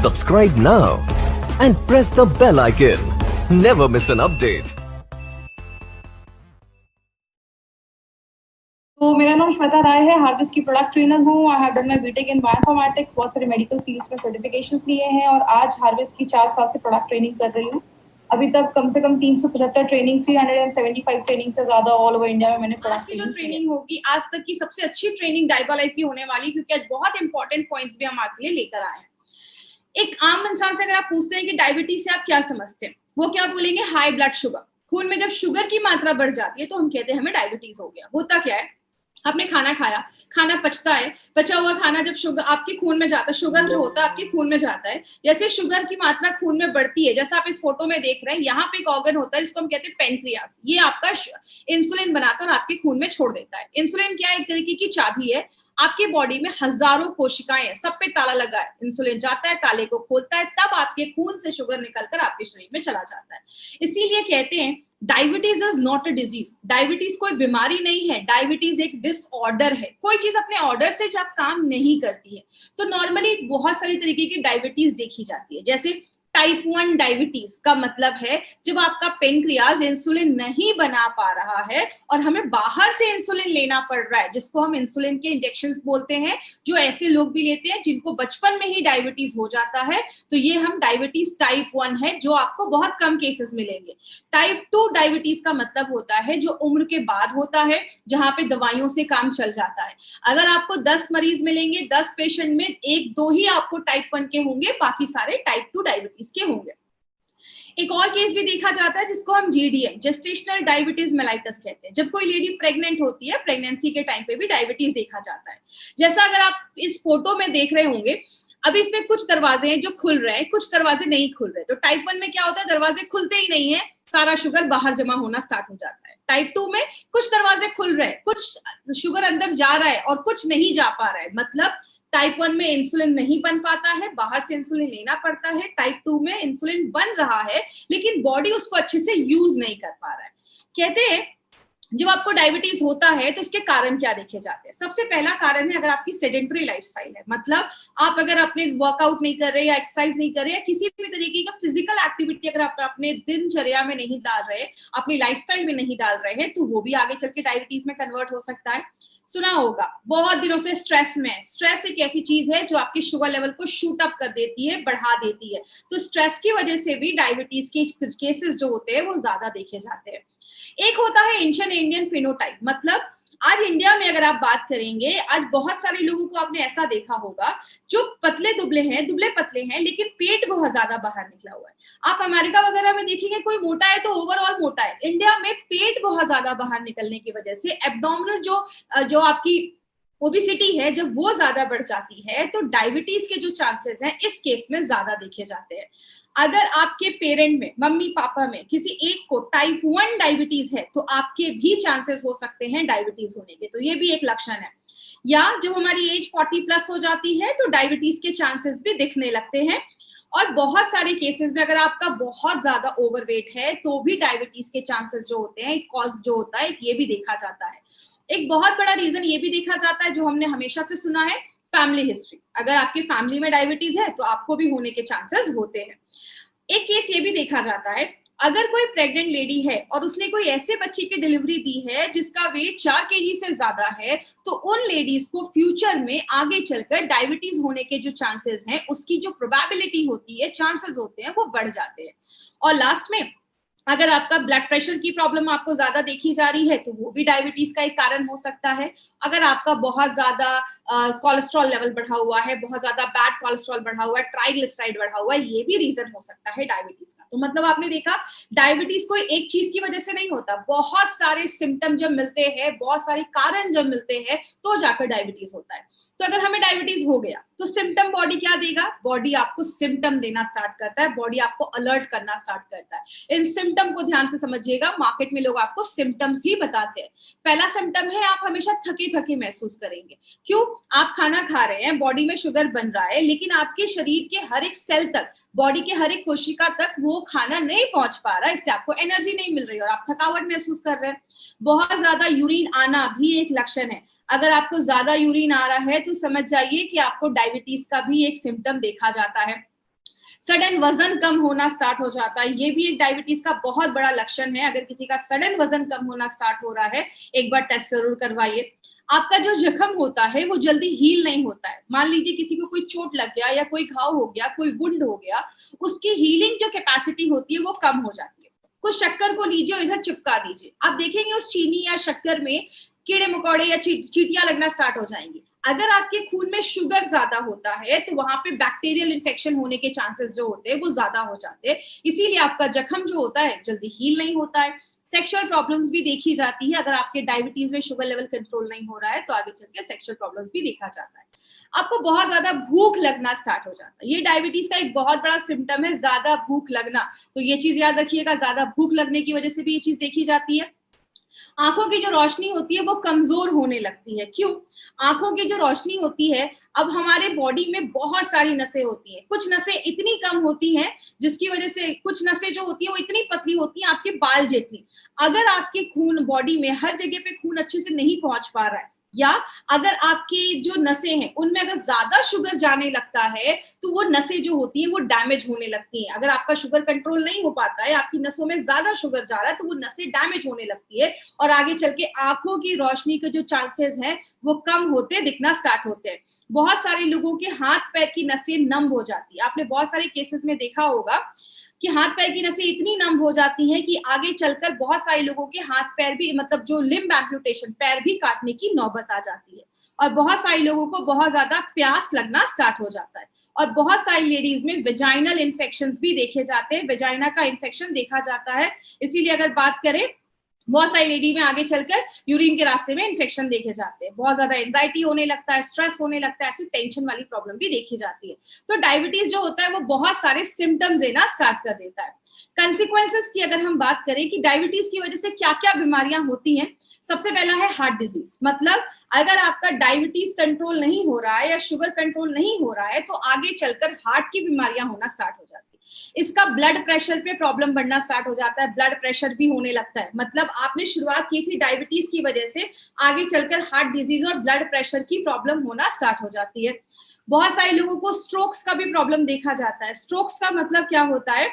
Subscribe now and press the bell icon. Never miss an update. तो मेरा नाम श्वेता राय है, हार्वेस्ट की प्रोडक्ट ट्रेनर हूँ। I have done my BTech in bioinformatics, बहुत सारे मेडिकल फील्ड्स में सर्टिफिकेशंस लिए हैं और आज हार्वेस्ट की 4 साल से प्रोडक्ट ट्रेनिंग कर रही हूँ। अभी तक कम से कम 375 ट्रेनिंग, 375 ट्रेनिंग से ज्यादा ऑल ओवर इंडिया में मैंने आज की जो ट्रेनिंग होगी आज तक की सबसे अच्छी ट्रेनिंग डाइबा लाइफ की होने वाली, क्योंकि आज बहुत इंपॉर्टेंट पॉइंट्स भी हम आपके लिए लेकर आए हैं। एक आम इंसान से अगर आप पूछते हैं कि डायबिटीज से आप क्या समझते हैं, वो क्या बोलेंगे? High blood sugar. खून में जब शुगर की मात्रा बढ़ जाती है तो हम कहते हैं हमें डायबिटीज हो गया। होता क्या है, आपने खाना खाया, खाना पचता है, पचा हुआ खाना जब शुगर आपके खून में जाता है, शुगर जो होता है आपके खून में जाता है, जैसे शुगर की मात्रा खून में बढ़ती है, जैसा आप इस फोटो में देख रहे हैं, यहाँ पे एक ऑर्गन होता है जिसको हम कहते हैं पेनक्रियास। ये आपका इंसुलिन बनाकर आपके खून में छोड़ देता है। इंसुलिन क्या है? एक तरीके की चाबी है। आपके बॉडी में हजारों कोशिकाएं हैं, सब पे ताला लगा है। इंसुलिन जाता है, ताले को खोलता है, तब आपके खून से शुगर निकलकर आपके शरीर में चला जाता है। इसीलिए कहते हैं diabetes is not a disease. Diabetes कोई बीमारी नहीं है, डायबिटीज एक डिसऑर्डर है। कोई चीज अपने ऑर्डर से जब काम नहीं करती है तो नॉर्मली बहुत सारी तरीके की डायबिटीज देखी जाती है। जैसे टाइप 1 डायबिटीज का मतलब है जब आपका पेनक्रियाज इंसुलिन नहीं बना पा रहा है और हमें बाहर से इंसुलिन लेना पड़ रहा है, जिसको हम इंसुलिन के इंजेक्शंस बोलते हैं, जो ऐसे लोग भी लेते हैं जिनको बचपन में ही डायबिटीज हो जाता है, तो ये हम डायबिटीज टाइप 1 है, जो आपको बहुत कम केसेस मिलेंगे। टाइप 2 डायबिटीज का मतलब होता है जो उम्र के बाद होता है, जहां पे दवाइयों से काम चल जाता है। अगर आपको 10 मरीज मिलेंगे, 10 पेशेंट में 1-2 ही आपको टाइप 1 के होंगे, बाकी सारे टाइप 2 डायबिटीज के होंगे। एक और केस भी देखा जाता है जिसको हम जीडीएम, जेस्टेशनल डायबिटीज मेलाइटस कहते हैं। जब कोई लेडी प्रेग्नेंट होती है, प्रेगनेंसी के टाइम पे भी डायबिटीज देखा जाता है। जैसा अगर आप इस फोटो में देख रहे होंगे, अभी इसमें कुछ दरवाजे हैं जो खुल रहे हैं, कुछ दरवाजे नहीं खुल रहे। तो टाइप 1 में क्या होता है? दरवाजे खुलते ही नहीं है, सारा शुगर बाहर जमा होना स्टार्ट हो जाता है। टाइप 2 में कुछ दरवाजे खुल रहे हैं, कुछ शुगर अंदर जा रहा है और कुछ नहीं जा पा रहा है। मतलब टाइप 1 में इंसुलिन नहीं बन पाता है, बाहर से इंसुलिन लेना पड़ता है। टाइप 2 में इंसुलिन बन रहा है लेकिन बॉडी उसको अच्छे से यूज नहीं कर पा रहा है। कहते हैं जब आपको डायबिटीज होता है तो उसके कारण क्या देखे जाते हैं? सबसे पहला कारण है अगर आपकी सेडेंटरी लाइफस्टाइल है, मतलब आप अगर अपने वर्कआउट नहीं कर रहे या एक्सरसाइज नहीं कर रहे या किसी भी तरीके का फिजिकल एक्टिविटी अगर आप अपने दिनचर्या में नहीं डाल रहे, अपनी लाइफस्टाइल में नहीं डाल रहे हैं, तो वो भी आगे चल के डायबिटीज में कन्वर्ट हो सकता है। सुना होगा बहुत दिनों से स्ट्रेस में, स्ट्रेस एक ऐसी चीज है जो आपके शुगर लेवल को शूट अप कर देती है, बढ़ा देती है। तो स्ट्रेस की वजह से भी डायबिटीज के केसेस जो होते हैं वो ज्यादा देखे जाते हैं। एक होता है एंशिएंट इंडियन फिनोटाइप, मतलब आज इंडिया में अगर आप बात करेंगे, आज बहुत सारे लोगों को आपने ऐसा देखा होगा जो पतले दुबले हैं, दुबले पतले हैं, लेकिन पेट बहुत ज्यादा बाहर निकला हुआ है। आप अमेरिका वगैरह में देखेंगे कोई मोटा है तो ओवरऑल मोटा है। इंडिया में पेट बहुत ज्यादा बाहर निकलने की वजह से एब्डोमिनल जो आपकी ओबेसिटी है, जब वो ज्यादा बढ़ जाती है तो डायबिटीज के जो चांसेस हैं इस केस में ज्यादा देखे जाते हैं। अगर आपके पेरेंट में, मम्मी पापा में किसी एक को टाइप 1 डायबिटीज है तो आपके भी चांसेस हो सकते हैं डायबिटीज होने के, तो ये भी एक लक्षण है। या जब हमारी एज 40+ हो जाती है तो डायबिटीज के चांसेस भी दिखने लगते हैं। और बहुत सारे केसेस में अगर आपका बहुत ज्यादा ओवरवेट है तो भी डायबिटीज के चांसेस जो होते हैं, कॉज जो होता है, ये भी देखा जाता है। एक बहुत बड़ा रीजन ये भी देखा जाता है जो हमने हमेशा से सुना है, फैमिली हिस्ट्री। अगर आपकी फैमिली में डायबिटीज है तो आपको भी होने के चांसेस होते हैं। एक केस ये भी देखा जाता है, अगर कोई प्रेग्नेंट लेडी है और उसने कोई ऐसे बच्चे की डिलीवरी दी है जिसका वेट 4 केजी से ज्यादा है, तो उन लेडीज को फ्यूचर में आगे चलकर डायबिटीज होने के जो चांसेस हैं, उसकी जो प्रोबेबिलिटी होती है, चांसेस होते हैं, वो बढ़ जाते हैं। और लास्ट में अगर आपका ब्लड प्रेशर की प्रॉब्लम आपको ज्यादा देखी जा रही है तो वो भी डायबिटीज का एक कारण हो सकता है। अगर आपका बहुत ज्यादा कोलेस्ट्रॉल लेवल बढ़ा हुआ है, बहुत ज्यादा बैड कोलेस्ट्रॉल बढ़ा हुआ है, ट्राइग्लिसराइड बढ़ा हुआ है, ये भी रीजन हो सकता है डायबिटीज का। तो मतलब आपने देखा डायबिटीज कोई एक चीज की वजह से नहीं होता, बहुत सारे सिम्टम जब मिलते हैं, बहुत सारे कारण जब मिलते हैं तो जाकर डायबिटीज होता है। तो अगर हमें डायबिटीज हो गया तो सिम्टम बॉडी क्या देगा? बॉडी आपको सिम्टम देना स्टार्ट करता है, बॉडी आपको अलर्ट करना स्टार्ट करता है। इन सिम्टम को ध्यान से समझिएगा, मार्केट में लोग आपको सिम्टम्स ही बताते हैं। पहला सिम्टम है आप हमेशा थके थके महसूस करेंगे। क्यों? आप खाना खा रहे हैं, बॉडी में शुगर बन रहा है, लेकिन आपके शरीर के हर एक सेल तक, बॉडी के हर एक कोशिका तक वो खाना नहीं पहुंच पा रहा है, इसलिए आपको एनर्जी नहीं मिल रही और आप थकावट महसूस कर रहे हैं। बहुत ज्यादा यूरिन आना भी एक लक्षण है। अगर आपको ज्यादा यूरिन आ रहा है तो समझ जाइए कि आपको डायबिटीज का भी एक सिम्टम देखा जाता है। सडन वजन कम होना स्टार्ट हो जाता है, ये भी एक डायबिटीज का बहुत बड़ा लक्षण है। अगर किसी का सडन वजन कम होना स्टार्ट हो रहा है, एक बार टेस्ट जरूर करवाइए। आपका जो जख्म होता है वो जल्दी हील नहीं होता है। मान लीजिए किसी को कोई चोट लग गया या कोई घाव हो गया, कोई वुंड हो गया, उसकी हीलिंग जो कैपेसिटी होती है वो कम हो जाती है। कुछ शक्कर को लीजिए और इधर चिपका दीजिए, आप देखेंगे उस चीनी या शक्कर में कीड़े मकोड़े या चींटियां लगना स्टार्ट हो जाएंगी। अगर आपके खून में शुगर ज्यादा होता है तो वहां पे बैक्टीरियल इन्फेक्शन होने के चांसेस जो होते हैं वो ज्यादा हो जाते हैं, इसीलिए आपका जख्म जो होता है जल्दी हील नहीं होता है। सेक्सुअल प्रॉब्लम्स भी देखी जाती है, अगर आपके डायबिटीज में शुगर लेवल कंट्रोल नहीं हो रहा है तो आगे चल के सेक्सुअल प्रॉब्लम्स भी देखा जाता है। आपको बहुत ज्यादा भूख लगना स्टार्ट हो जाता है, ये डायबिटीज का एक बहुत बड़ा सिम्टम है, ज्यादा भूख लगना। तो ये चीज याद रखिएगा, ज्यादा भूख लगने की वजह से भी ये चीज देखी जाती है। आंखों की जो रोशनी होती है वो कमजोर होने लगती है। क्यों? आंखों की जो रोशनी होती है, अब हमारे बॉडी में बहुत सारी नसें होती हैं, कुछ नसें इतनी कम होती हैं जिसकी वजह से कुछ नसें जो होती है वो इतनी पतली होती हैं आपके बाल जितनी। अगर आपके खून बॉडी में हर जगह पे खून अच्छे से नहीं पहुंच पा रहा है, या अगर आपकी जो नसें हैं उनमें अगर ज्यादा शुगर जाने लगता है तो वो नसें जो होती हैं वो डैमेज होने लगती हैं। अगर आपका शुगर कंट्रोल नहीं हो पाता है, आपकी नसों में ज्यादा शुगर जा रहा है, तो वो नसें डैमेज होने लगती है और आगे चल के आंखों की रोशनी के जो चांसेस हैं वो कम होते दिखना स्टार्ट होते हैं। बहुत सारे लोगों के हाथ पैर की नसें नम हो जाती है, आपने बहुत सारे केसेस में देखा होगा कि हाथ पैर की नसें इतनी नम हो जाती हैं कि आगे चलकर बहुत सारे लोगों के हाथ पैर भी, मतलब जो लिम्ब एम्पुटेशन, पैर भी काटने की नौबत आ जाती है। और बहुत सारे लोगों को बहुत ज्यादा प्यास लगना स्टार्ट हो जाता है। और बहुत सारी लेडीज में वेजाइनल इन्फेक्शंस भी देखे जाते हैं, वेजाइना का इन्फेक्शन देखा जाता है। इसीलिए अगर बात करें, बहुत सारी लेडी में आगे चलकर यूरिन के रास्ते में इन्फेक्शन देखे जाते हैं, बहुत ज्यादा एंजाइटी होने लगता है, स्ट्रेस होने लगता है, ऐसी टेंशन वाली प्रॉब्लम भी देखी जाती है। तो डायबिटीज जो होता है वो बहुत सारे सिम्टम्स देना स्टार्ट कर देता है। कंसिक्वेंसेस की अगर हम बात करें कि डायबिटीज की वजह से क्या क्या बीमारियां होती हैं, सबसे पहला है हार्ट डिजीज। मतलब अगर आपका डायबिटीज कंट्रोल नहीं हो रहा है या शुगर कंट्रोल नहीं हो रहा है तो आगे चलकर हार्ट की बीमारियां होना स्टार्ट हो जाती है। इसका ब्लड प्रेशर पे प्रॉब्लम बढ़ना स्टार्ट हो जाता है, ब्लड प्रेशर भी होने लगता है। मतलब आपने शुरुआत की थी डायबिटीज की वजह से, आगे चलकर हार्ट डिजीज और ब्लड प्रेशर की प्रॉब्लम होना स्टार्ट हो जाती है। बहुत सारे लोगों को स्ट्रोक्स का भी प्रॉब्लम देखा जाता है। स्ट्रोक्स का मतलब क्या होता है,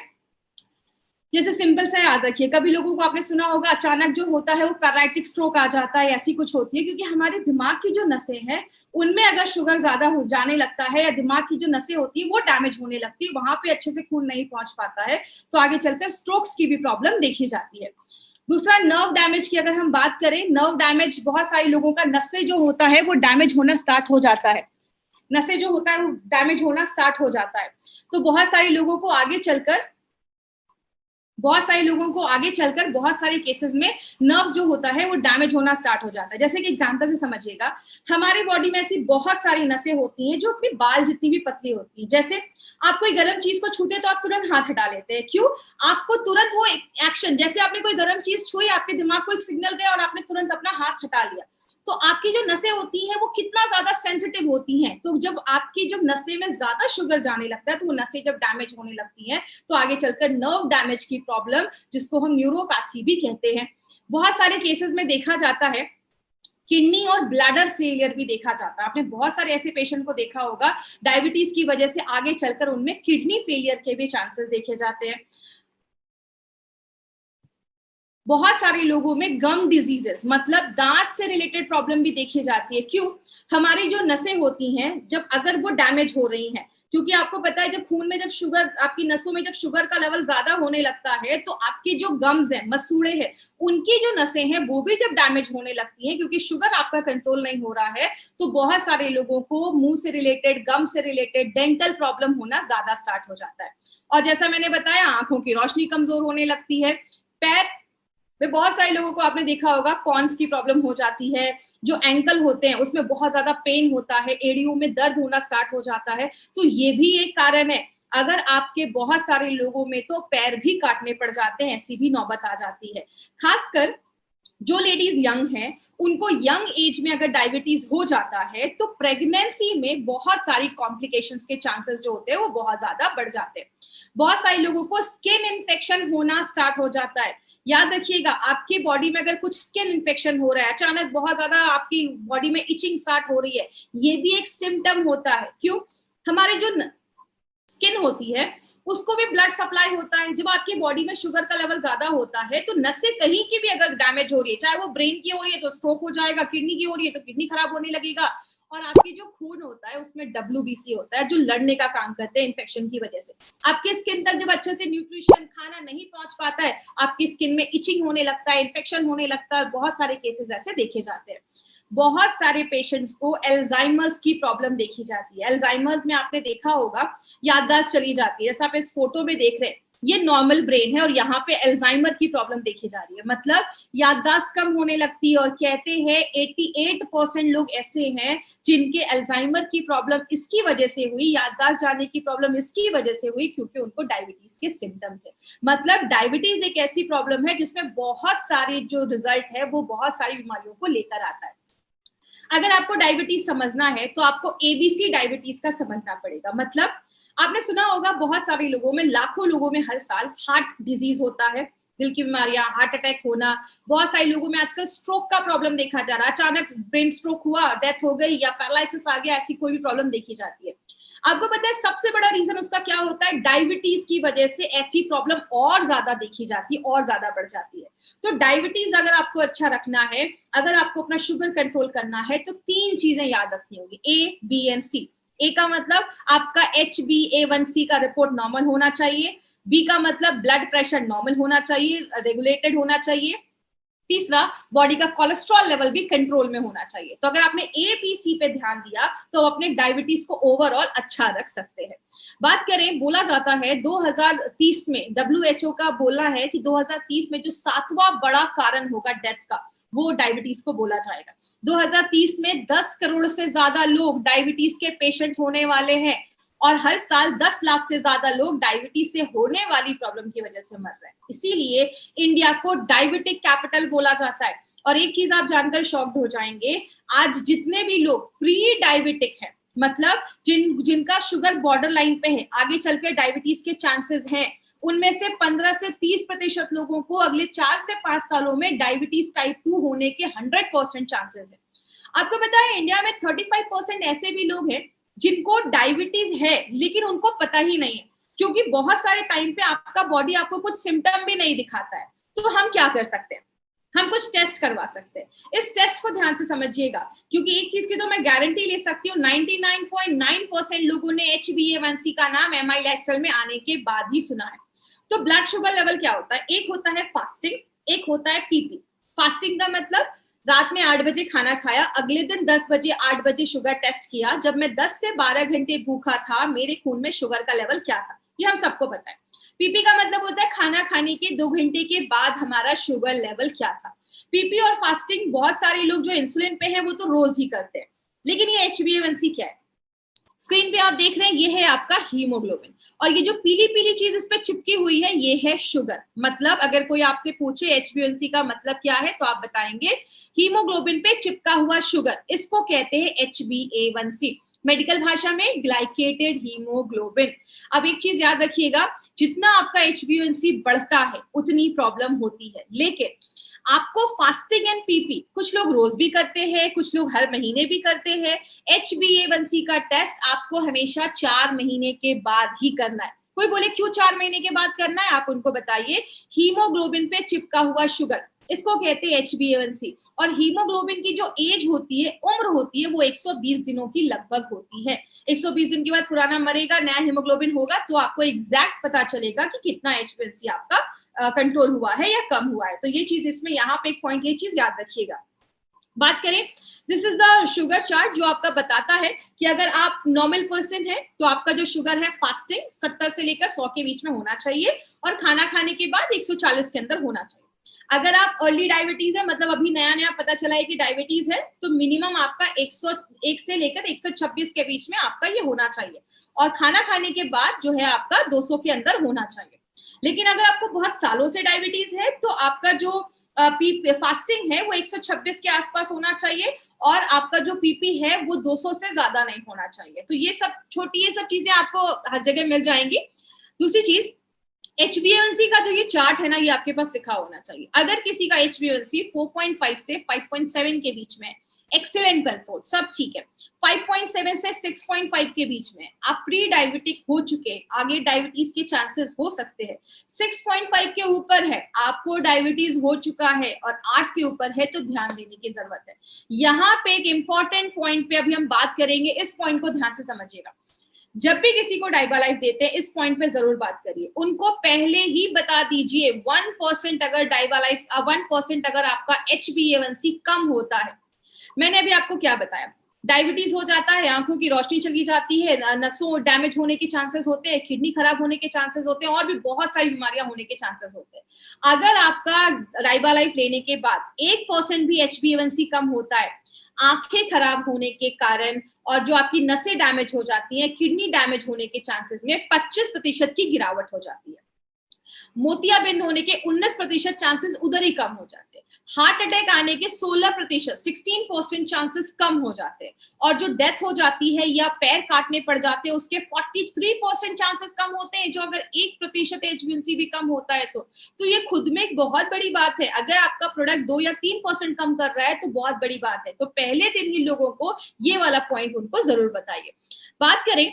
जैसे सिंपल सा याद रखिए, कभी लोगों को आपने सुना होगा अचानक जो होता है वो पैरालिटिक स्ट्रोक आ जाता है, ऐसी कुछ होती है, क्योंकि हमारे दिमाग की जो नसें हैं उनमें अगर शुगर ज्यादा हो जाने लगता है या दिमाग की जो नसें होती है वो डैमेज होने लगती है, वहां पे अच्छे से खून नहीं पहुंच पाता है, तो आगे चलकर स्ट्रोक्स की भी प्रॉब्लम देखी जाती है। दूसरा, नर्व डैमेज की अगर हम बात करें, नर्व डैमेज बहुत सारे लोगों का नसें जो होता है वो डैमेज होना स्टार्ट हो जाता है, नसें जो होता है वो डैमेज होना स्टार्ट हो जाता है। तो बहुत सारे लोगों को आगे चलकर बहुत सारे केसेस में नर्व्स जो होता है वो डैमेज होना स्टार्ट हो जाता है। जैसे कि एग्जांपल से समझिएगा, हमारी बॉडी में ऐसी बहुत सारी नसें होती हैं जो अपने बाल जितनी भी पतली होती हैं। जैसे आप कोई गर्म चीज को छूते तो आप तुरंत हाथ हटा लेते हैं, क्यों? आपको तुरंत वो एक्शन, जैसे आपने कोई गर्म चीज छुई, आपके दिमाग को एक सिग्नल गया और आपने तुरंत अपना हाथ हटा लिया। तो आपकी जो नसें होती हैं वो कितना ज्यादा सेंसिटिव होती हैं। तो जब आपकी जब नसें में ज्यादा शुगर जाने लगता है तो वो नसें जब डैमेज होने लगती हैं तो आगे चलकर नर्व डैमेज की प्रॉब्लम, जिसको हम न्यूरोपैथी भी कहते हैं, बहुत सारे केसेस में देखा जाता है। किडनी और ब्लैडर फेलियर भी देखा जाता है। आपने बहुत सारे ऐसे पेशेंट को देखा होगा डायबिटीज की वजह से आगे चलकर उनमें किडनी फेलियर के भी चांसेस देखे जाते हैं। बहुत सारे लोगों में गम डिजीजेस, मतलब दांत से रिलेटेड प्रॉब्लम भी देखी जाती है। क्यों? हमारी जो नसें होती हैं जब अगर वो डैमेज हो रही हैं, क्योंकि आपको पता है जब खून में जब शुगर, आपकी नसों में जब शुगर का लेवल ज्यादा होने लगता है तो आपकी जो गम्स हैं, मसूड़े हैं, उनकी जो नसें हैं वो भी जब डैमेज होने लगती हैं, क्योंकि शुगर आपका कंट्रोल नहीं हो रहा है, तो बहुत सारे लोगों को मुंह से रिलेटेड, गम से रिलेटेड डेंटल प्रॉब्लम होना ज्यादा स्टार्ट हो जाता है। और जैसा मैंने बताया, आंखों की रोशनी कमजोर होने लगती है। पैर में बहुत सारे लोगों को आपने देखा होगा कॉन्स की प्रॉब्लम हो जाती है, जो एंकल होते हैं उसमें बहुत ज्यादा पेन होता है, एड़ियों में दर्द होना स्टार्ट हो जाता है। तो ये भी एक कारण है। अगर आपके बहुत सारे लोगों में तो पैर भी काटने पड़ जाते हैं, ऐसी भी नौबत आ जाती है। खासकर जो लेडीज यंग हैं, उनको यंग एज में अगर डायबिटीज हो जाता है तो प्रेगनेंसी में बहुत सारी कॉम्प्लिकेशंस के चांसेस जो होते हैं वो बहुत ज्यादा बढ़ जाते हैं। बहुत सारे लोगों को स्किन इन्फेक्शन होना स्टार्ट हो जाता है। याद रखिएगा, आपकी बॉडी में अगर कुछ स्किन इन्फेक्शन हो रहा है, अचानक बहुत ज्यादा आपकी बॉडी में इचिंग स्टार्ट हो रही है, ये भी एक सिम्टम होता है। क्यों? हमारी जो स्किन होती है उसको भी ब्लड सप्लाई होता है। जब आपकी बॉडी में शुगर का लेवल ज्यादा होता है तो नसें कहीं की भी अगर डैमेज हो रही है, चाहे वो ब्रेन की हो रही है तो स्ट्रोक हो जाएगा, किडनी की हो रही है तो किडनी खराब होने लगेगा, और आपकी जो खून होता है उसमें WBC होता है जो लड़ने का काम करते हैं इन्फेक्शन की वजह से। आपके स्किन तक जब अच्छे से न्यूट्रिशन खाना नहीं पहुंच पाता है, आपकी स्किन में इचिंग होने लगता है, इन्फेक्शन होने लगता है, और बहुत सारे केसेस ऐसे देखे जाते हैं। बहुत सारे पेशेंट्स को एल्जाइमर्स की प्रॉब्लम देखी जाती है। एल्जाइमर्स में आपने देखा होगा याददाश्त चली जाती है, जैसे आप इस फोटो में देख रहे हैं, ये नॉर्मल ब्रेन है और यहाँ पे एल्जाइमर की प्रॉब्लम देखी जा रही है, मतलब याददाश्त कम होने लगती है। और कहते हैं 88% लोग ऐसे हैं जिनके एल्जाइमर की प्रॉब्लम इसकी वजह से हुई, याददाश्त जाने की प्रॉब्लम इसकी वजह से हुई क्योंकि उनको डायबिटीज के सिम्टम थे। मतलब डायबिटीज एक ऐसी प्रॉब्लम है जिसमें बहुत सारे जो रिजल्ट है वो बहुत सारी बीमारियों को लेकर आता है। अगर आपको डायबिटीज समझना है तो आपको ABC डायबिटीज का समझना पड़ेगा। मतलब आपने सुना होगा बहुत सारे लोगों में, लाखों लोगों में हर साल हार्ट डिजीज होता है, दिल की बीमारियां, हार्ट अटैक होना। बहुत सारे लोगों में आजकल स्ट्रोक का प्रॉब्लम देखा जा रहा है, अचानक ब्रेन स्ट्रोक हुआ, डेथ हो गई या पैरालिसिस आ गया, ऐसी कोई भी प्रॉब्लम देखी जाती है। आपको पता है सबसे बड़ा रीजन उसका क्या होता है? डायबिटीज की वजह से ऐसी प्रॉब्लम और ज्यादा देखी जाती है, और ज्यादा बढ़ जाती है। तो डायबिटीज अगर आपको अच्छा रखना है, अगर आपको अपना शुगर कंट्रोल करना है तो 3 चीजें याद रखनी होगी, A, B and C। A का मतलब आपका HbA1c का रिपोर्ट नॉर्मल होना चाहिए, B का मतलब ब्लड प्रेशर नॉर्मल होना चाहिए, रेगुलेटेड होना चाहिए, तीसरा बॉडी का कोलेस्ट्रॉल लेवल भी कंट्रोल में होना चाहिए। तो अगर आपने ABC पे ध्यान दिया तो अपने डायबिटीज को ओवरऑल अच्छा रख सकते हैं। बात करें, बोला जाता है 2030 में WHO का बोला है कि 2030 में जो 7वां बड़ा कारण होगा डेथ का, वो डायबिटीज को बोला जाएगा। 2030 में 10 करोड़ से ज्यादा लोग डायबिटीज के पेशेंट होने वाले हैं और हर साल 10 लाख से ज्यादा लोग डायबिटीज से होने वाली प्रॉब्लम की वजह से मर रहे हैं। इसीलिए इंडिया को डायबिटिक कैपिटल बोला जाता है। और एक चीज आप जानकर शॉक्ड हो जाएंगे, आज जितने भी लोग प्री डायबिटिक हैं, मतलब जिनका शुगर बॉर्डर लाइन पे है, आगे चलकर डायबिटीज के चांसेस हैं, उनमें से 15 से 30% लोगों को अगले 4 से 5 सालों में डायबिटीज टाइप 2 होने के 100% चांसेस है। आपको पता है इंडिया में 35% ऐसे भी लोग हैं जिनको डायबिटीज है लेकिन उनको पता ही नहीं है, क्योंकि बहुत सारे टाइम पे आपका बॉडी आपको कुछ सिम्टम भी नहीं दिखाता है। तो हम क्या कर सकते हैं? हम कुछ टेस्ट करवा सकते हैं। इस टेस्ट को ध्यान से समझिएगा, क्योंकि एक चीज की तो मैं गारंटी ले सकती हूँ, 99.9% लोगों ने HbA1c का नाम MI लाइफस्टाइल में आने के बाद ही सुना है। तो ब्लड शुगर लेवल क्या होता है? एक होता है फास्टिंग, एक होता है PP। फास्टिंग का मतलब रात में 8 बजे खाना खाया, अगले दिन 10 बजे 8 बजे शुगर टेस्ट किया, जब मैं 10 से 12 घंटे भूखा था मेरे खून में शुगर का लेवल क्या था, ये हम सबको पता है। PP का मतलब होता है खाना खाने के 2 घंटे के बाद हमारा शुगर लेवल क्या था। PP और फास्टिंग बहुत सारे लोग जो इंसुलिन पे हैं वो तो रोज ही करते हैं, लेकिन ये HbA1c क्या है? स्क्रीन पे आप देख रहे हैं, ये है आपका हीमोग्लोबिन, और ये जो पीली पीली चीज इस पे चिपकी हुई है ये है शुगर। मतलब अगर कोई आपसे पूछे HbA1c का मतलब क्या है तो आप बताएंगे हीमोग्लोबिन पे चिपका हुआ शुगर, इसको कहते हैं HbA1c, मेडिकल भाषा में ग्लाइकेटेड हीमोग्लोबिन। अब एक चीज याद रखिएगा, जितना आपका HbA1c बढ़ता है उतनी प्रॉब्लम होती है, लेकिन आपको फास्टिंग एंड PP कुछ लोग रोज भी करते हैं, कुछ लोग हर महीने भी करते हैं। HbA1c का टेस्ट आपको हमेशा 4 महीने के बाद ही करना है। कोई बोले क्यों 4 महीने के बाद करना है, आप उनको बताइए। हीमोग्लोबिन पे चिपका हुआ शुगर, इसको कहते हैं HbA1c। और हीमोग्लोबिन की जो एज होती है, उम्र होती है, वो 120 दिनों की लगभग होती है। 120 दिन के बाद पुराना मरेगा, नया हीमोग्लोबिन होगा, तो आपको एग्जैक्ट पता चलेगा कि कितना HbA1c आपका कंट्रोल हुआ है या कम हुआ है। तो ये चीज इसमें यहाँ पे एक पॉइंट, ये चीज याद रखिएगा। बात करें, this is the sugar chart जो आपका बताता है कि अगर आप नॉर्मल पर्सन है तो आपका जो शुगर है फास्टिंग 70 से लेकर 100 के बीच में होना चाहिए, और खाना खाने के बाद 140 के अंदर होना चाहिए। अगर आप अर्ली डायबिटीज है, मतलब अभी नया नया पता चला है कि डायबिटीज है, तो मिनिमम आपका 101 से लेकर 126 के बीच में आपका ये होना चाहिए, और खाना खाने के बाद जो है आपका 200 के अंदर होना चाहिए। लेकिन अगर आपको बहुत सालों से डायबिटीज है तो आपका जो फास्टिंग है वो 126 के आसपास होना चाहिए, और आपका जो PP है वो 200 से ज्यादा नहीं होना चाहिए। तो ये सब छोटी, ये सब चीजें आपको हर जगह मिल जाएंगी। दूसरी चीज, HbA1c का जो ये चार्ट है ना, ये आपके पास लिखा होना चाहिए। अगर किसी का HbA1c 4.5 से 5.7 के बीच में, एक्सीलेंट कंट्रोल, सब ठीक है। 5.7 से 6.5 के बीच में आप प्री डायबिटिक हो चुके, आगे डायबिटीज के चांसेस हो सकते हैं। 6.5 के ऊपर है, आपको डायबिटीज हो चुका है, और 8 के ऊपर है तो ध्यान देने की जरूरत है। यहाँ पे एक इंपॉर्टेंट पॉइंट पे अभी हम बात करेंगे, इस पॉइंट को ध्यान से समझिएगा। जब भी किसी को डाइबालाइफ देते हैं, इस पॉइंट पे जरूर बात करिए, उनको पहले ही बता दीजिए 1% अगर डाइबालाइफ 1% अगर आपका HbA1c कम होता है, मैंने अभी आपको क्या बताया, डायबिटीज हो जाता है, आंखों की रोशनी चली जाती है, नसों डैमेज होने के चांसेस होते हैं, किडनी खराब होने के चांसेस होते हैं, और भी बहुत सारी बीमारियां होने के चांसेस होते हैं। अगर आपका डाइबालाइफ लेने के बाद 1% भी HbA1c कम होता है, आंखें खराब होने के कारण और जो आपकी नसें डैमेज हो जाती हैं, किडनी डैमेज होने के चांसेस में 25% की गिरावट हो जाती है। मोतियाबिंद होने के 19% चांसेस उधर ही कम हो जाते हैं। हार्ट अटैक आने के 16%, 16% चांसेस कम हो जाते हैं, और जो डेथ हो जाती है या पैर काटने पड़ जाते हैं उसके 43% चांसेस कम होते हैं, जो अगर 1% HbA1c भी कम होता है तो ये खुद में एक बहुत बड़ी बात है। अगर आपका प्रोडक्ट 2 या 3% कम कर रहा है तो बहुत बड़ी बात है। तो पहले दिन ही लोगों को ये वाला पॉइंट उनको जरूर बताइए। बात करें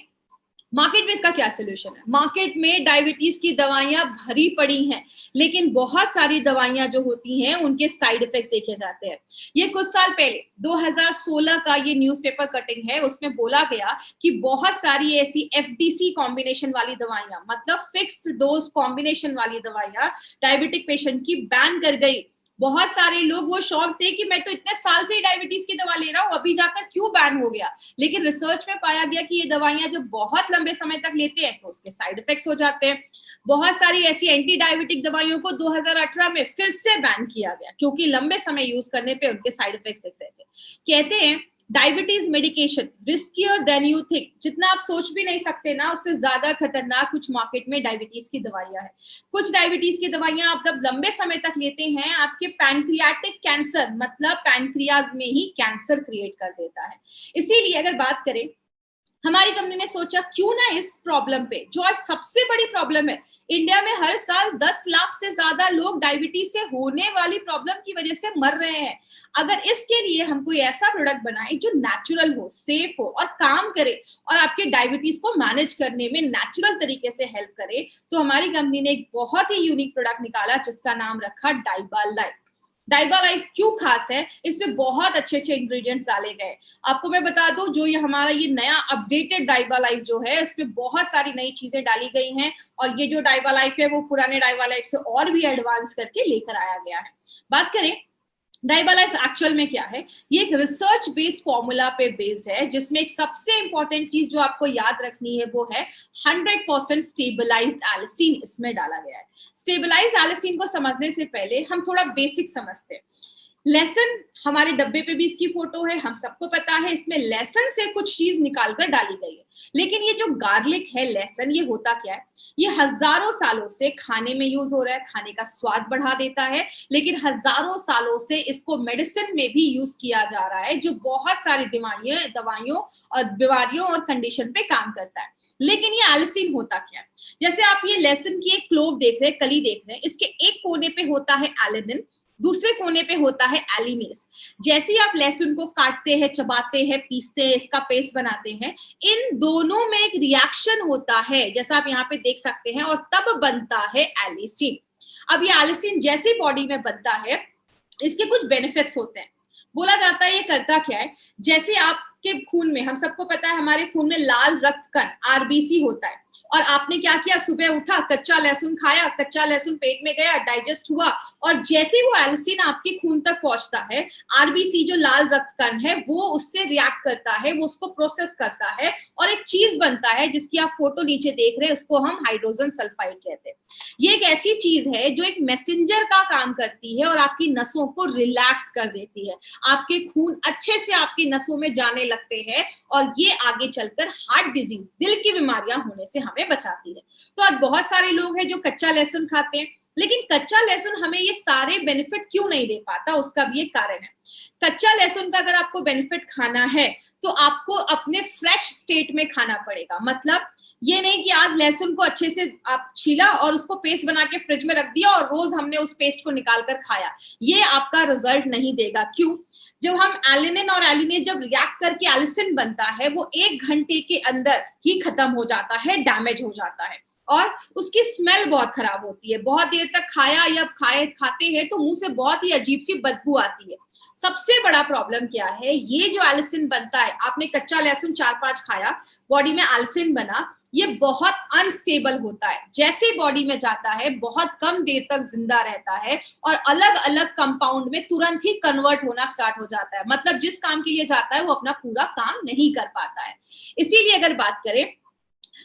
मार्केट में इसका क्या सोल्यूशन है। मार्केट में डायबिटीज की दवाइयां भरी पड़ी हैं, लेकिन बहुत सारी दवाइयां जो होती हैं उनके साइड इफेक्ट्स देखे जाते हैं। ये कुछ साल पहले 2016 का ये न्यूज़पेपर कटिंग है, उसमें बोला गया कि बहुत सारी ऐसी FDC कॉम्बिनेशन वाली दवाइयां, मतलब फिक्स्ड डोज कॉम्बिनेशन वाली दवाइयां डायबिटिक पेशेंट की बैन कर गई। बहुत सारे लोग वो शॉक थे कि मैं तो इतने साल से ही डायबिटीज की दवा ले रहा हूँ, अभी जाकर क्यों बैन हो गया। लेकिन रिसर्च में पाया गया कि ये दवाइयां जब बहुत लंबे समय तक लेते हैं तो उसके साइड इफेक्ट्स हो जाते हैं। बहुत सारी ऐसी एंटी डायबिटिक दवाइयों को 2018 में फिर से बैन किया गया, क्योंकि लंबे समय यूज करने पे उनके साइड इफेक्ट्स दिख रहे थे। कहते हैं diabetes medication riskier than you think, जितना आप सोच भी नहीं सकते ना, उससे ज्यादा खतरनाक कुछ मार्केट में डायबिटीज की दवाइयां हैं। कुछ डायबिटीज की दवाइयां आप जब लंबे समय तक लेते हैं, आपके पैनक्रियाटिक कैंसर, मतलब पैनक्रियाज में ही कैंसर क्रिएट कर देता है। इसीलिए अगर बात करें, हमारी कंपनी ने सोचा क्यों ना इस प्रॉब्लम पे, जो आज सबसे बड़ी प्रॉब्लम है, इंडिया में हर साल 10 लाख से ज्यादा लोग डायबिटीज से होने वाली प्रॉब्लम की वजह से मर रहे हैं। अगर इसके लिए हम कोई ऐसा प्रोडक्ट बनाए जो नेचुरल हो, सेफ हो और काम करे और आपके डायबिटीज को मैनेज करने में नेचुरल तरीके से हेल्प करे, तो हमारी कंपनी ने एक बहुत ही यूनिक प्रोडक्ट निकाला जिसका नाम रखा डाइबालाइफ। डाइबालाइफ क्यों खास है, इसमें बहुत अच्छे इंग्रेडिएंट्स डाले गए। आपको मैं बता दूं, जो ये हमारा ये नया अपडेटेड डाइबालाइफ जो है, इसमें बहुत सारी नई चीजें डाली गई हैं, और ये जो डाइबालाइफ है वो पुराने डाइबालाइफ से और भी एडवांस करके लेकर आया गया है। बात करें डाइबालाइफ एक्चुअल में क्या है, ये एक रिसर्च बेस्ड फॉर्मूला पे बेस्ड है, जिसमें एक सबसे इंपॉर्टेंट चीज जो आपको याद रखनी है वो है 100% स्टेबलाइज्ड एलिसिन इसमें डाला गया है। स्टेबलाइज्ड एलिसिन को समझने से पहले हम थोड़ा बेसिक समझते हैं। लहसुन, हमारे डब्बे पे भी इसकी फोटो है, हम सबको पता है इसमें लहसुन से कुछ चीज निकालकर डाली गई है। लेकिन ये जो गार्लिक है, लहसुन, ये होता क्या है, ये हजारों सालों से खाने में यूज हो रहा है, खाने का स्वाद बढ़ा देता है, लेकिन हजारों सालों से इसको मेडिसिन में भी यूज किया जा रहा है, जो बहुत सारी दवाइयों और बीमारियों और कंडीशन पे काम करता है। लेकिन ये एलिसिन होता क्या है, जैसे आप ये लहसुन की एक क्लोव देख रहे हैं, कली देख रहे हैं, इसके एक कोने पे होता है एलिनिन, दूसरे कोने पे होता है एलिनेस। जैसे ही आप लहसुन को काटते हैं, चबाते हैं, पीसते हैं, इसका पेस्ट बनाते हैं, इन दोनों में एक रिएक्शन होता है, जैसा आप यहाँ पे देख सकते हैं, और तब बनता है एलिसिन। अब ये एलिसिन जैसे बॉडी में बनता है, इसके कुछ बेनिफिट्स होते हैं। बोला जाता है ये करता क्या है, जैसे आपके खून में, हम सबको पता है हमारे खून में लाल रक्त कण RBC होता है, और आपने क्या किया, सुबह उठा, कच्चा लहसुन खाया, कच्चा लहसुन पेट में गया, डाइजेस्ट हुआ, और जैसे वो एलिसिन आपके खून तक पहुंचता है, RBC जो लाल रक्त कण है वो उससे रिएक्ट करता है, वो उसको प्रोसेस करता है, और एक चीज बनता है जिसकी आप फोटो नीचे देख रहे हैं, उसको हम हाइड्रोजन सल्फाइड कहते हैं। ये एक ऐसी चीज है जो एक मैसेंजर का काम करती है और आपकी नसों को रिलैक्स कर देती है, आपके खून अच्छे से आपकी नसों में जाने लगते हैं, और ये आगे चलकर हार्ट डिजीज, दिल की बीमारियां होने से हमें बचाती है। तो आज बहुत सारे लोग हैं जो कच्चा लहसुन खाते हैं, लेकिन कच्चा लहसुन हमें ये सारे बेनिफिट क्यों नहीं दे पाता, उसका भी एक कारण है। कच्चा लहसुन का अगर आपको बेनिफिट खाना है तो आपको अपने फ्रेश स्टेट में खाना पड़ेगा। मतलब ये नहीं कि आज लहसुन को अच्छे से आप छीला और उसको पेस्ट बना के फ्रिज में रख दिया और रोज हमने उस पेस्ट को निकाल कर खाया, ये आपका रिजल्ट नहीं देगा। क्यों? जब हम एलिनिन और एलिनेज जब रिएक्ट करके एलिसिन बनता है, वो 1 घंटे के अंदर ही खत्म हो जाता है, डैमेज हो जाता है और उसकी स्मेल बहुत खराब होती है। बहुत देर तक खाया या खाते हैं तो मुंह से बहुत ही अजीब सी बदबू आती है। सबसे बड़ा प्रॉब्लम क्या है, ये जो एलिसिन बनता है, आपने कच्चा लहसुन 4-5 खाया, बॉडी में एलिसिन बना, ये बहुत अनस्टेबल होता है। जैसे बॉडी में जाता है बहुत कम देर तक जिंदा रहता है और अलग अलग कंपाउंड में तुरंत ही कन्वर्ट होना स्टार्ट हो जाता है। मतलब जिस काम के लिए जाता है वो अपना पूरा काम नहीं कर पाता है। इसीलिए अगर बात करें,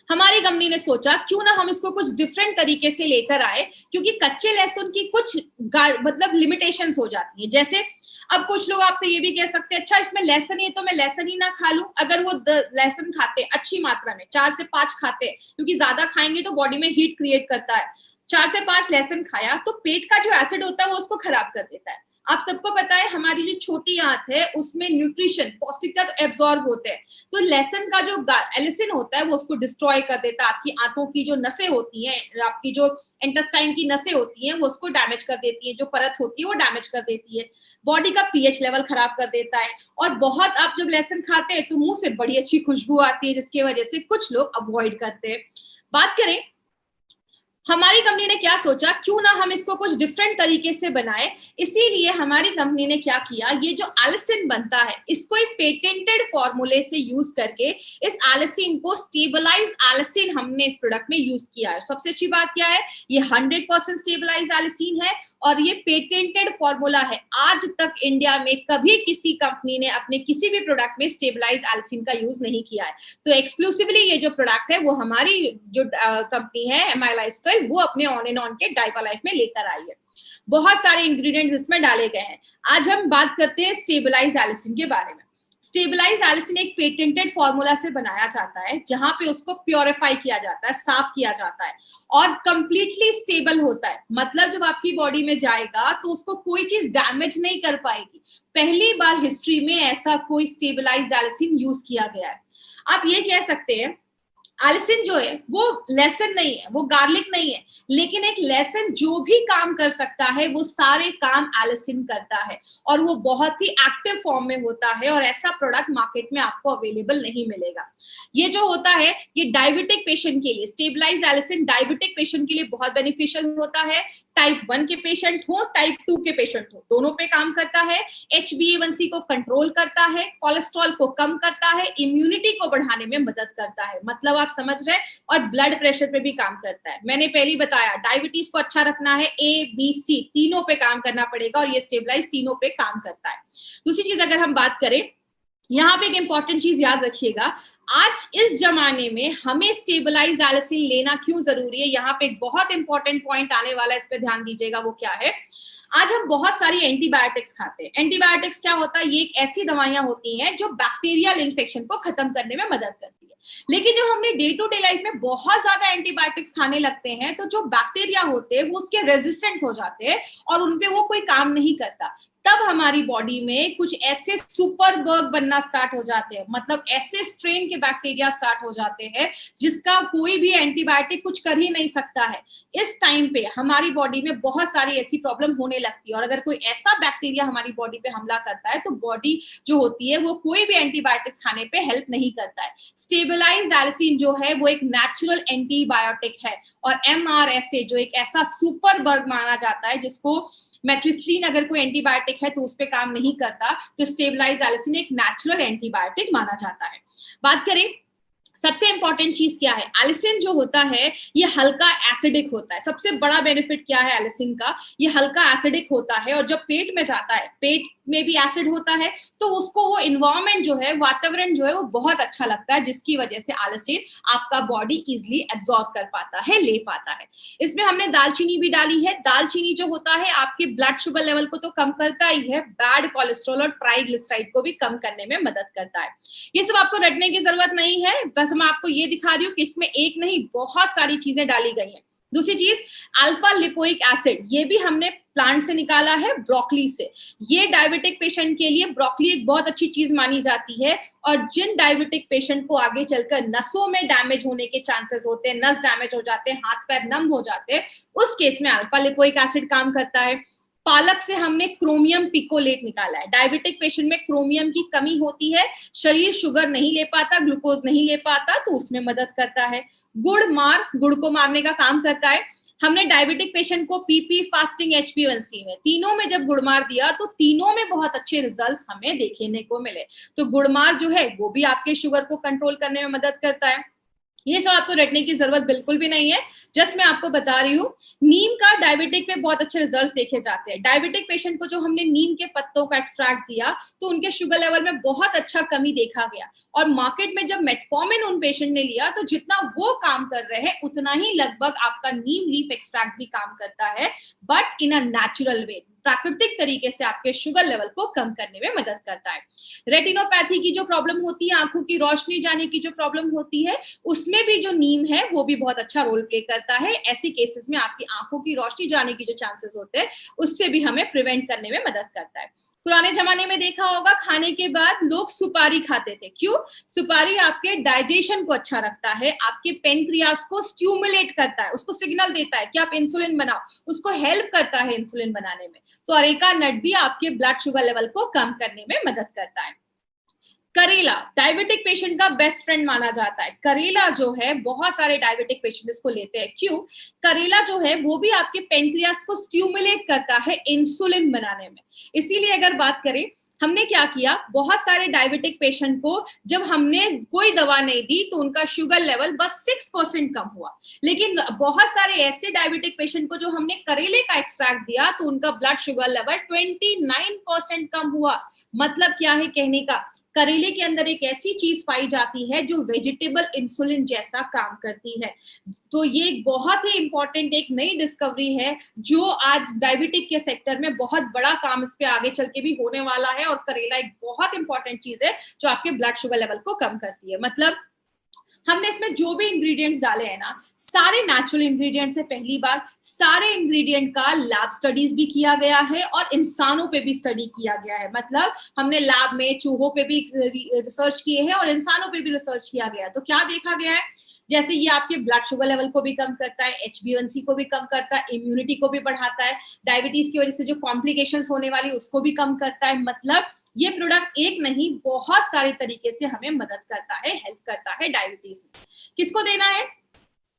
हमारी कंपनी ने सोचा क्यों ना हम इसको कुछ डिफरेंट तरीके से लेकर आए, क्योंकि कच्चे लहसुन की कुछ मतलब लिमिटेशंस हो जाती है। जैसे अब कुछ लोग आपसे ये भी कह सकते हैं, अच्छा इसमें लहसुन ही है तो मैं लहसुन ही ना खा लूं। अगर वो लहसुन खाते अच्छी मात्रा में 4 से 5 खाते, क्योंकि ज्यादा खाएंगे तो बॉडी में हीट क्रिएट करता है, 4 से 5 लहसुन खाया तो पेट का जो एसिड होता है वो उसको खराब कर देता है। आप सबको पता है हमारी जो छोटी आंत है उसमें न्यूट्रिशन, पौष्टिक तत्व एब्जॉर्ब होते हैं, तो लहसुन का जो एलिसिन होता है वो उसको डिस्ट्रॉय कर देता है। आपकी आंतों की जो नसें होती हैं, आपकी जो इंटेस्टाइन की नसें होती हैं वो उसको डैमेज कर देती है, जो परत होती है वो डैमेज कर देती है, बॉडी का पीएच लेवल खराब कर देता है। और बहुत आप जब लहसुन खाते हैं तो मुंह से बड़ी अच्छी खुशबू आती है, जिसकी वजह से कुछ लोग अवॉइड करते हैं। बात करें हमारी कंपनी ने क्या सोचा, क्यों ना हम इसको कुछ डिफरेंट तरीके से बनाए। इसीलिए हमारी कंपनी ने क्या किया, ये जो एलिसिन बनता है इसको एक पेटेंटेड फॉर्मूले से यूज करके इस एलिसिन को स्टेबलाइज एलिसिन हमने इस प्रोडक्ट में यूज किया है। सबसे अच्छी बात क्या है, ये 100% स्टेबलाइज एलिसिन है और ये पेटेंटेड फॉर्मूला है। आज तक इंडिया में कभी किसी कंपनी ने अपने किसी भी प्रोडक्ट में स्टेबलाइज एलिसिन का यूज नहीं किया है। तो एक्सक्लूसिवली ये जो प्रोडक्ट है वो हमारी जो कंपनी है एमआई लाइफस्टाइल, वो अपने ऑन एंड ऑन के डाइवा लाइफ में लेकर आई है। बहुत सारे इंग्रेडिएंट्स इसमें डाले गए हैं। आज हम बात करते हैं स्टेबलाइज एलिसिन के बारे में। स्टेबलाइज एलिसिन एक पेटेंटेड फॉर्मूला से बनाया जाता है, जहां पे उसको प्योरीफाई किया जाता है, साफ किया जाता है और कंप्लीटली स्टेबल होता है। मतलब जब आपकी बॉडी में जाएगा तो उसको कोई चीज डैमेज नहीं कर पाएगी। पहली बार हिस्ट्री में ऐसा कोई स्टेबलाइज एलिसिन यूज किया गया है। आप ये कह सकते हैं एलिसिन जो है वो लहसुन नहीं है, वो गार्लिक नहीं है, लेकिन एक लहसुन जो भी काम कर सकता है वो सारे काम एलिसिन करता है और वो बहुत ही एक्टिव फॉर्म में होता है और ऐसा प्रोडक्ट मार्केट में आपको अवेलेबल नहीं मिलेगा। ये जो होता है ये डायबिटिक पेशेंट के लिए, स्टेबलाइज एलिसिन डायबिटिक पेशेंट के लिए बहुत बेनिफिशियल होता है। टाइप 1 के पेशेंट हो, टाइप 2 के पेशेंट हो, दोनों पे काम करता है। HbA1c को कंट्रोल करता है, कोलेस्ट्रॉल को कम करता है, इम्यूनिटी को बढ़ाने में मदद करता है, मतलब आप समझ रहे हैं, और ब्लड प्रेशर पे भी काम करता है। मैंने पहले ही बताया डायबिटीज को अच्छा रखना है, A, B, C तीनों पे काम करना पड़ेगा और ये स्टेबलाइज तीनों पे काम करता है। दूसरी चीज अगर हम बात करें, यहाँ पे एक इंपॉर्टेंट चीज याद रखिएगा, आज इस जमाने में हमें स्टेबलाइज एलिसिन लेना क्यों जरूरी है। यहाँ पे एक बहुत इंपॉर्टेंट पॉइंट आने वाला है, इस पे ध्यान दीजिएगा। वो क्या है, आज हम बहुत सारी एंटीबायोटिक्स खाते हैं। एंटीबायोटिक्स क्या होता है, ये एक ऐसी दवाइयां होती हैं जो बैक्टीरियल इन्फेक्शन को खत्म करने में मदद करती है। लेकिन जब हमने डे टू डे लाइफ में बहुत ज्यादा एंटीबायोटिक्स खाने लगते हैं तो जो बैक्टीरिया होते हैं वो उसके रेजिस्टेंट हो जाते हैं और उनपे वो कोई काम नहीं करता। तब हमारी बॉडी में कुछ ऐसे सुपर बग बनना स्टार्ट हो जाते हैं, मतलब ऐसे स्ट्रेन के बैक्टीरिया स्टार्ट हो जाते हैं जिसका कोई भी एंटीबायोटिक कुछ कर ही नहीं सकता है। इस टाइम पे हमारी बॉडी में बहुत सारी ऐसी प्रॉब्लम होने लगती है और अगर कोई ऐसा बैक्टीरिया हमारी बॉडी पे हमला करता है तो बॉडी जो होती है वो कोई भी एंटीबायोटिक खाने पे हेल्प नहीं करता है। स्टेबलाइज एलिसिन जो है वो एक नेचुरल एंटीबायोटिक है और MRSA जो एक ऐसा सुपर बग माना जाता है जिसको मेथिस्ट्रीन अगर कोई एंटीबायोटिक है तो उस पे काम नहीं करता, तो स्टेबलाइज एलिसिन एक नेचुरल एंटीबायोटिक माना जाता है। बात करें सबसे इंपॉर्टेंट चीज क्या है, एलिसिन जो होता है ये हल्का एसिडिक होता है। सबसे बड़ा बेनिफिट क्या है एलिसिन का, ये हल्का एसिडिक होता है और जब पेट में जाता है, पेट में भी एसिड होता है तो उसको वो इन्वायरमेंट जो है, वातावरण जो है वो बहुत अच्छा लगता है, जिसकी वजह से एलिसिन आपका बॉडी इजिली एब्जॉर्ब कर पाता है, ले पाता है। इसमें हमने दालचीनी भी डाली है। दालचीनी जो होता है आपके ब्लड शुगर लेवल को तो कम करता ही है, बैड कोलेस्ट्रॉल और ट्राइग्लिसराइड को भी कम करने में मदद करता है। ये सब आपको रटने की जरूरत नहीं है, बस मैं आपको ये दिखा रही हूँ कि इसमें एक नहीं बहुत सारी चीजें डाली गई हैं। दूसरी चीज अल्फा लिपोइक एसिड, ये भी हमने प्लांट से निकाला है, ब्रोकली से। ये डायबिटिक पेशेंट के लिए ब्रोकली एक बहुत अच्छी चीज मानी जाती है और जिन डायबिटिक पेशेंट को आगे चलकर नसों में डैमेज होने के चांसेस होते हैं, नस डैमेज हो जाते हैं, हाथ पैर नम हो जाते हैं, उस केस में अल्फा लिपोइक एसिड काम करता है। पालक से हमने क्रोमियम पिकोलेट निकाला है। डायबिटिक पेशेंट में क्रोमियम की कमी होती है, शरीर शुगर नहीं ले पाता, ग्लूकोज नहीं ले पाता, तो उसमें मदद करता है। गुड़ को मारने का काम करता है। हमने डायबिटिक पेशेंट को पीपी, फास्टिंग, HbA1c में तीनों में जब गुड़मार दिया तो तीनों में बहुत अच्छे रिजल्ट्स हमें देखने को मिले। तो गुड़मार जो है वो भी आपके शुगर को कंट्रोल करने में मदद करता है। ये सब आपको रटने की जरूरत बिल्कुल भी नहीं है, जस्ट मैं आपको बता रही हूँ। नीम का डायबिटिक में बहुत अच्छे रिजल्ट्स देखे जाते हैं। डायबिटिक पेशेंट को जो हमने नीम के पत्तों का एक्सट्रैक्ट दिया तो उनके शुगर लेवल में बहुत अच्छा कमी देखा गया। और मार्केट में जब मेटफॉर्मिन उन पेशेंट ने लिया तो जितना वो काम कर रहे हैं उतना ही लगभग आपका नीम लीफ एक्सट्रैक्ट भी काम करता है, but in a natural way, प्राकृतिक तरीके से आपके शुगर लेवल को कम करने में मदद करता है। रेटिनोपैथी की जो प्रॉब्लम होती है, आंखों की रोशनी जाने की जो प्रॉब्लम होती है, उसमें भी जो नीम है वो भी बहुत अच्छा रोल प्ले करता है। ऐसी केसेस में आपकी आंखों की रोशनी जाने की जो चांसेस होते हैं उससे भी हमें प्रिवेंट करने में मदद करता है। पुराने जमाने में देखा होगा खाने के बाद लोग सुपारी खाते थे। क्यों? सुपारी आपके डाइजेशन को अच्छा रखता है, आपके पेनक्रियास को स्टिमुलेट करता है, उसको सिग्नल देता है कि आप इंसुलिन बनाओ, उसको हेल्प करता है इंसुलिन बनाने में। तो अरेका नट भी आपके ब्लड शुगर लेवल को कम करने में मदद करता है। करेला डायबिटिक पेशेंट का बेस्ट फ्रेंड माना जाता है। करेला जो है बहुत सारे डायबिटिक पेशेंट इसको लेते हैं। क्यों? करेला जो है वो भी आपके पेनक्रियास को स्टिमुलेट करता है इंसुलिन बनाने में। इसीलिए अगर बात करें, हमने क्या किया, बहुत सारे डायबिटिक पेशेंट को जब हमने कोई दवा नहीं दी तो उनका शुगर लेवल बस 6% कम हुआ। लेकिन बहुत सारे ऐसे डायबिटिक पेशेंट को जो हमने करेले का एक्सट्रैक्ट दिया तो उनका ब्लड शुगर लेवल 29% कम हुआ। मतलब क्या है कहने का, करेले के अंदर एक ऐसी चीज पाई जाती है जो वेजिटेबल इंसुलिन जैसा काम करती है। तो ये बहुत ही इंपॉर्टेंट एक नई डिस्कवरी है जो आज डायबिटिक के सेक्टर में बहुत बड़ा काम इस पे आगे चल के भी होने वाला है। और करेला एक बहुत इंपॉर्टेंट चीज है जो आपके ब्लड शुगर लेवल को कम करती है। मतलब हमने इसमें जो भी इंग्रेडिएंट्स डाले हैं ना, सारे नेचुरल इंग्रेडिएंट्स है। पहली बार सारे इंग्रेडिएंट का लैब स्टडीज भी किया गया है और इंसानों पे भी स्टडी किया गया है। मतलब हमने लैब में चूहों पे भी रिसर्च किए हैं और इंसानों पे भी रिसर्च किया गया है। तो क्या देखा गया है, जैसे ये आपके ब्लड शुगर लेवल को भी कम करता है, HbA1c को भी कम करता है, इम्यूनिटी को भी बढ़ाता है, डायबिटीज की वजह से जो कॉम्प्लिकेशंस होने वाली उसको भी कम करता है। मतलब ये प्रोडक्ट एक नहीं बहुत सारे तरीके से हमें मदद करता है, हेल्प करता है डायबिटीज में। किसको देना है?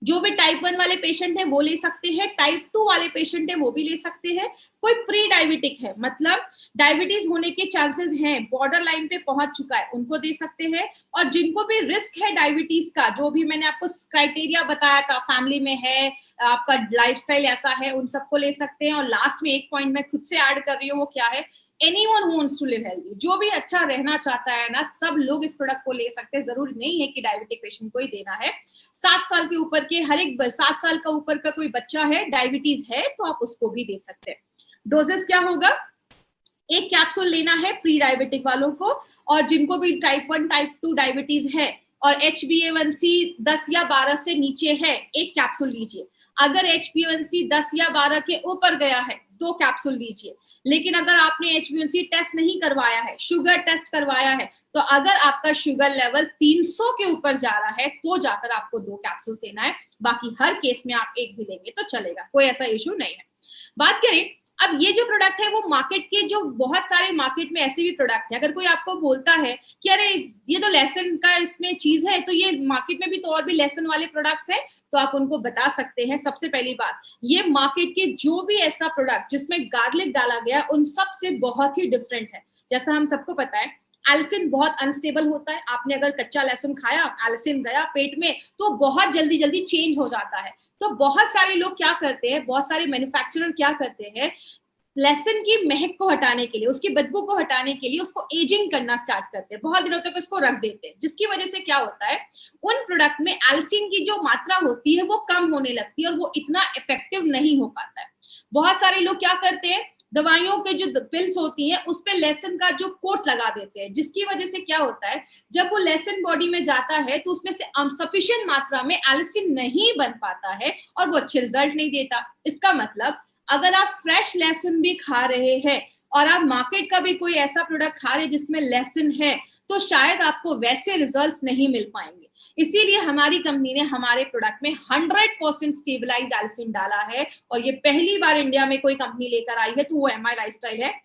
जो भी टाइप 1 वाले पेशेंट है वो ले सकते हैं, टाइप 2 वाले पेशेंट है वो भी ले सकते हैं, कोई प्री डायबिटिक है मतलब डायबिटीज होने के चांसेस हैं, बॉर्डर लाइन पे पहुंच चुका है, उनको दे सकते हैं। और जिनको भी रिस्क है डायबिटीज का, जो भी मैंने आपको क्राइटेरिया बताया था, फैमिली में है, आपका लाइफस्टाइल ऐसा है, उन सबको ले सकते हैं। और लास्ट में एक पॉइंट मैं खुद से ऐड कर रही हूँ, वो क्या है, anyone who wants to live healthy, जो भी अच्छा रहना चाहता है ना, सब लोग इस प्रोडक्ट को ले सकते हैं। जरूरी नहीं है कि डायबिटिक पेशेंट को ही देना है। 7 साल के ऊपर के हर एक 7 साल का ऊपर का कोई बच्चा है, डायबिटीज है, तो आप उसको भी दे सकते हैं। डोजेस क्या होगा, एक कैप्सूल लेना है प्री डायबिटिक वालों को, और जिनको भी टाइप 1 टाइप 2 डायबिटीज है और HbA1c 10 या 12 से नीचे है, एक कैप्सूल लीजिए। अगर HbA1c 10 या 12 के ऊपर गया है 2 कैप्सूल लीजिए। लेकिन अगर आपने HbA1c टेस्ट नहीं करवाया है, शुगर टेस्ट करवाया है, तो अगर आपका शुगर लेवल 300 के ऊपर जा रहा है तो जाकर आपको 2 कैप्सूल देना है। बाकी हर केस में आप एक भी लेंगे तो चलेगा, कोई ऐसा इश्यू नहीं है। बात करें अब ये जो प्रोडक्ट है वो मार्केट के जो बहुत सारे मार्केट में ऐसे भी प्रोडक्ट है, अगर कोई आपको बोलता है कि अरे ये तो लेसन का इसमें चीज है, तो ये मार्केट में भी तो और भी लेसन वाले प्रोडक्ट्स हैं, तो आप उनको बता सकते हैं। सबसे पहली बात, ये मार्केट के जो भी ऐसा प्रोडक्ट जिसमें गार्लिक डाला गया उन सब से बहुत ही डिफरेंट है। जैसा हम सबको पता है एल्सिन बहुत अनस्टेबल होता है। आपने अगर कच्चा लहसुन खाया, एल्सिन गया पेट में तो बहुत जल्दी जल्दी चेंज हो जाता है। तो बहुत सारे लोग क्या करते हैं, बहुत सारे मैन्युफैक्चरर क्या करते हैं, लहसुन की महक को हटाने के लिए, उसकी बदबू को हटाने के लिए उसको एजिंग करना स्टार्ट करते हैं, बहुत दिनों तक उसको रख देते हैं, जिसकी वजह से क्या होता है, उन प्रोडक्ट में एल्सिन की जो मात्रा होती है वो कम होने लगती है और वो इतना इफेक्टिव नहीं हो पाता है। बहुत सारे लोग क्या करते हैं, दवाइयों के जो पिल्स होती हैं उस पे लहसुन का जो कोट लगा देते हैं, जिसकी वजह से क्या होता है, जब वो लहसुन बॉडी में जाता है तो उसमें से सफिशिएंट मात्रा में एल्सिन नहीं बन पाता है और वो अच्छे रिजल्ट नहीं देता। इसका मतलब अगर आप फ्रेश लहसुन भी खा रहे हैं और आप मार्केट का भी कोई ऐसा प्रोडक्ट खा रहे हैं जिसमें लहसुन है, तो शायद आपको वैसे रिजल्ट्स नहीं मिल पाएंगे। इसीलिए हमारी कंपनी ने हमारे प्रोडक्ट में 100% स्टेबलाइज एल्सिन डाला है, और ये पहली बार इंडिया में कोई कंपनी लेकर आई है, तो वो MI लाइफस्टाइल है।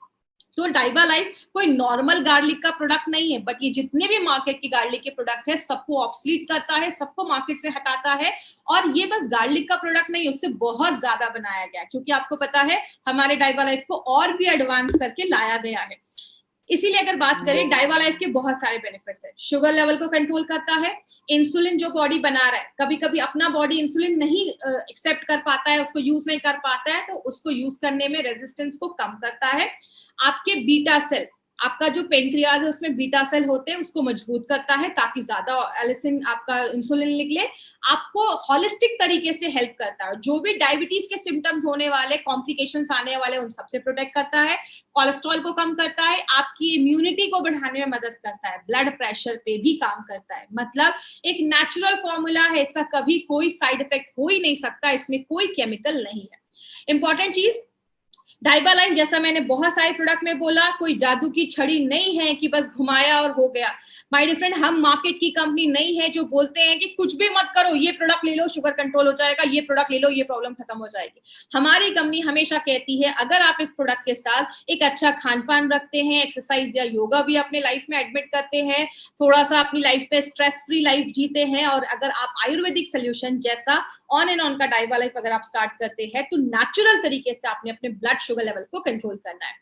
तो डाइबा लाइफ कोई नॉर्मल गार्लिक का प्रोडक्ट नहीं है, बट ये जितने भी मार्केट की गार्लिक के प्रोडक्ट है सबको ऑब्सलीट करता है, सबको मार्केट से हटाता है। और ये बस गार्लिक का प्रोडक्ट नहीं, उससे बहुत ज्यादा बनाया गया, क्योंकि आपको पता है हमारे डाइबा लाइफ को और भी एडवांस करके लाया गया है। इसीलिए अगर बात करें, डाइबा लाइफ के बहुत सारे बेनिफिट्स है। शुगर लेवल को कंट्रोल करता है, इंसुलिन जो बॉडी बना रहा है, कभी कभी अपना बॉडी इंसुलिन नहीं एक्सेप्ट कर पाता है, उसको यूज नहीं कर पाता है, तो उसको यूज करने में रेजिस्टेंस को कम करता है। आपके बीटा सेल, आपका जो पेनक्रियाज है उसमें बीटा सेल होते हैं, उसको मजबूत करता है ताकि ज्यादा एलिसिन आपका इंसुलिन निकले। आपको होलिस्टिक तरीके से हेल्प करता है, जो भी डायबिटीज के सिम्टम्स होने वाले, कॉम्प्लिकेशंस आने वाले, उन सबसे प्रोटेक्ट करता है। कोलेस्ट्रॉल को कम करता है, आपकी इम्यूनिटी को बढ़ाने में मदद करता है, ब्लड प्रेशर पे भी काम करता है। मतलब एक नेचुरल फॉर्मूला है, इसका कभी कोई साइड इफेक्ट हो ही नहीं सकता, इसमें कोई केमिकल नहीं है। इंपॉर्टेंट चीज, डाइबा लाइफ जैसा मैंने बहुत सारे प्रोडक्ट में बोला, कोई जादू की छड़ी नहीं है कि बस घुमाया और हो गया। माय डियर फ्रेंड, हम मार्केट की कंपनी नहीं है जो बोलते हैं कि कुछ भी मत करो, ये प्रोडक्ट ले लो शुगर कंट्रोल हो जाएगा, ये प्रोडक्ट ले लो ये प्रॉब्लम खत्म हो जाएगी। हमारी कंपनी हमेशा कहती है अगर आप इस प्रोडक्ट के साथ एक अच्छा खान पान रखते हैं, एक्सरसाइज या योगा भी अपने लाइफ में एडमिट करते हैं, थोड़ा सा अपनी लाइफ में स्ट्रेस फ्री लाइफ जीते हैं, और अगर आप आयुर्वेदिक सोल्यूशन जैसा ऑन एंड ऑन का डाइबा लाइफ अगर आप स्टार्ट करते हैं, तो नेचुरल तरीके से आपने अपने ब्लड शुगर लेवल को कंट्रोल करना है।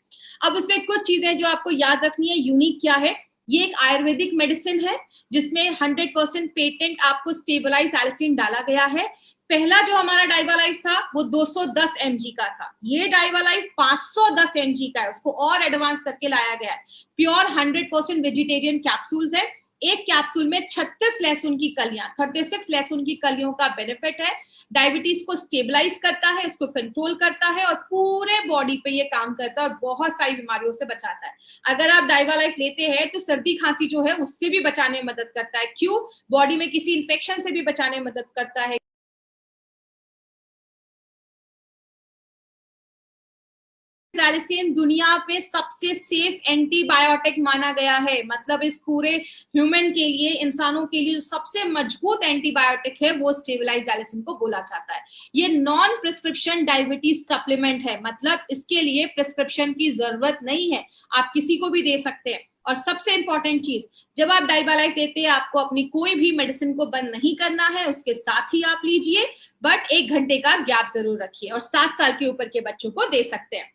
अब इसमें कुछ चीजें जो आपको याद रखनी है, यूनिक क्या है, ये एक आयुर्वेदिक मेडिसिन है जिसमें 100% पेटेंट आपको स्टेबलाइज एल्सिन डाला गया है। पहला जो हमारा डाइबा लाइफ था वो 210 mg का था, ये डाइबा लाइफ 510 mg का है, उसको और एडवांस करके लाया गया है। प्योर 100% वेजिटेरियन कैप्सूल्स है, एक कैप्सूल में 36 लहसुन की कलियां, 36 लहसुन की कलियों का बेनिफिट है। डायबिटीज को स्टेबलाइज करता है, उसको कंट्रोल करता है, और पूरे बॉडी पे ये काम करता है और बहुत सारी बीमारियों से बचाता है। अगर आप डाइबा लाइफ लेते हैं तो सर्दी खांसी जो है उससे भी बचाने में मदद करता है। क्यों? बॉडी में किसी इन्फेक्शन से भी बचाने में मदद करता है। एलिसिन दुनिया पे सबसे सेफ एंटीबायोटिक माना गया है, मतलब इस पूरे ह्यूमन के लिए, इंसानों के लिए जो सबसे मजबूत एंटीबायोटिक है वो स्टेबलाइज एलिसिन को बोला जाता है। ये नॉन प्रिस्क्रिप्शन डायबिटीज सप्लीमेंट है, मतलब इसके लिए प्रिस्क्रिप्शन की जरूरत नहीं है, आप किसी को भी दे सकते हैं। और सबसे इंपॉर्टेंट चीज, जब आप डाइबा लाइफ लेते हैं आपको अपनी कोई भी मेडिसिन को बंद नहीं करना है, उसके साथ ही आप लीजिए, बट 1 घंटे का गैप जरूर रखिए, और 7 साल के ऊपर के बच्चों को दे सकते हैं।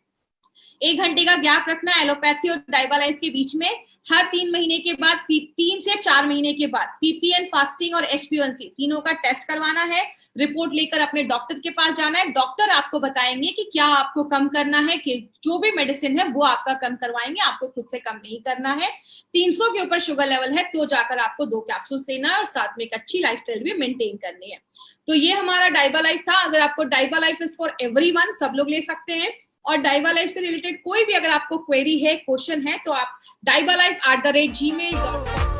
1 घंटे का गैप रखना है एलोपैथी और डाइबा लाइफ के बीच में। हर 3 महीने के बाद, 3 से 4 महीने के बाद पीपीएन फास्टिंग और HbA1c तीनों का टेस्ट करवाना है। रिपोर्ट लेकर अपने डॉक्टर के पास जाना है, डॉक्टर आपको बताएंगे कि क्या आपको कम करना है, कि जो भी मेडिसिन है वो आपका कम करवाएंगे, आपको खुद से कम नहीं करना है। 300 के ऊपर शुगर लेवल है तो जाकर आपको 2 कैप्सूल लेना है, और साथ में एक अच्छी लाइफस्टाइल भी मेंटेन करनी है। तो ये हमारा डाइबा लाइफ था। अगर आपको डाइबा लाइफ इज फॉर एवरीवन, सब लोग ले सकते हैं। और डाइबा लाइफ से रिलेटेड कोई भी अगर आपको क्वेरी है, क्वेश्चन है, तो आप daibalif@gmail.com